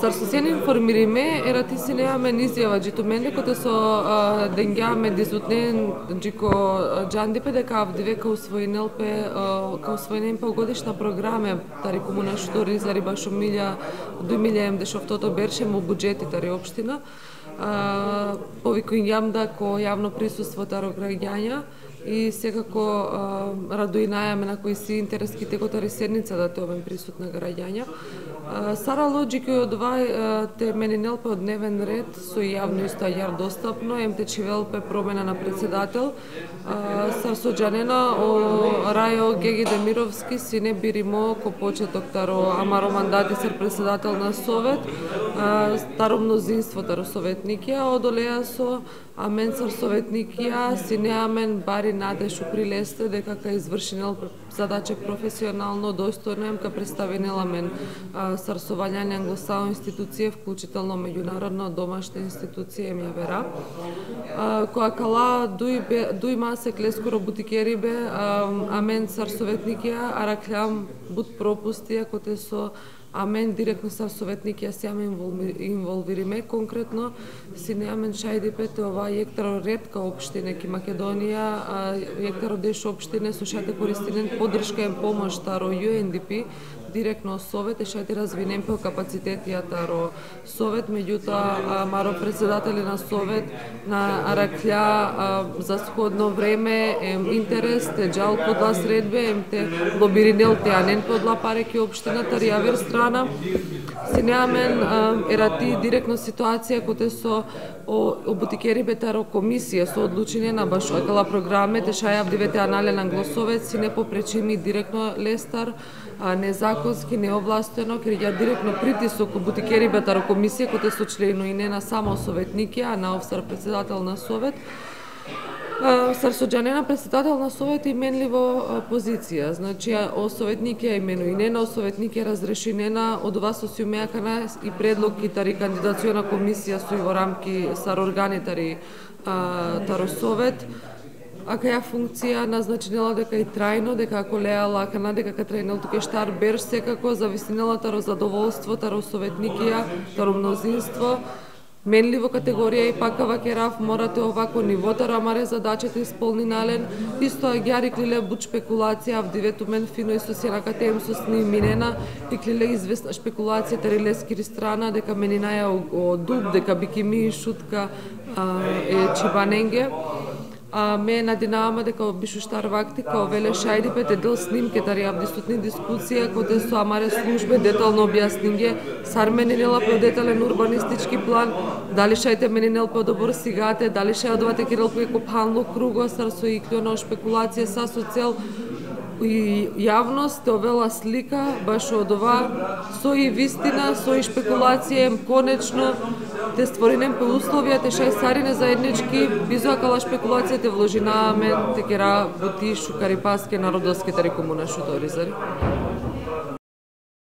Сарсусен информириме, ера ти си неаме изјава джиту менде, коте со денгјаме дизутнен джико джандипе дека авдиве ка усвоинен полгодишна програме, тари комуна штори за риба шумилја, 2 милија дешовтото берше му буџети тари општина. Повикуњам да ко јавно присуство таро граѓања и секако радуинајаме на кои си интереските котари седница да те овен присутна граѓања. Сара лоджика од ова те менинелпе од дневен ред со јавно исто јар достапно, МТ Чивелпе промена на председател, Сарсоџанена о Рајо Геги Демировски си не биримо ко почеток таро амаро мандати сар председател на совет, таро мнозинство таро советникија, одолеа со амен сар советникија си неамен бари надеж прилесте дека ка извршинел задача професионално достојно ка представинела мен сар со ваљани англосао институција, вклучително меѓународно домашна институција ја вера. Која кала дуј масе клескоро бутикери бе, амен сар советникија, араклям бут пропустија коте со амен директно сар советникија сјаме инволвириме, конкретно си неамен шајдипете ова јектаро ретка општине ки Македонија, јектаро деш општине со шајте користинен поддршка и помош таро UNDP, директно совет и шајте развинем по капацитетија таро совет, меѓутоа маро председатели на совет на Араклја за сходно време интерес те джал подла средбе, те лобиринел те анен подла пареки општината ријавер страна. Си неамен ерати директно ситуација коте со обутикери бетаро комисија со одлучење баш окала програме те шајав дивете анален англосовет си не попречими директно лестар незаконски неовластено ker ја директно притисок обутикери бетаро комисија коте со членуинена само советникија на овсар председател на совет. Сарсоџанена председател на совет именливо позиција, значи о советникија именуинена, о советникија разрешинена, од ова со сиумеакана и предлог и тари кандидациона комисија со и во рамки сар органи таро совет. Ака ја функција назначенела дека и трајно, дека ако леала акана дека ка трајнел туке штар берш секако зависинела таро задоволство, таро советникија, таро мнозинство, менливо категорија и пакава керав морате овако нивотар, амаре задачата исполнинален, исто агјари клиле буд шпекулација, авдивету мен фино и со сенаката им со сни минена, и клиле известна шпекулација тари лескири страна, дека менинаја о дуб, дека бикими и шутка чибаненге. Ме надинаваме дека бишу штар вакти, као веле шајдипете дел снимке тари авдистутни дискусија, коте со амаре службе детално објаснинге, сар менинела по детален урбанистички план, дали шајте менинел по добор сигате, дали шај одвате кирел по панло круго, сар со иклено шпекулација са со цел и јавност овела слика баш од ова со и вистина, со и шпекулација конечно те створинем по условија те шај сарине заеднички бизоа кала шпекулација те вложинаваме те кера бути шукари паске народовски тари комуна шуторизари.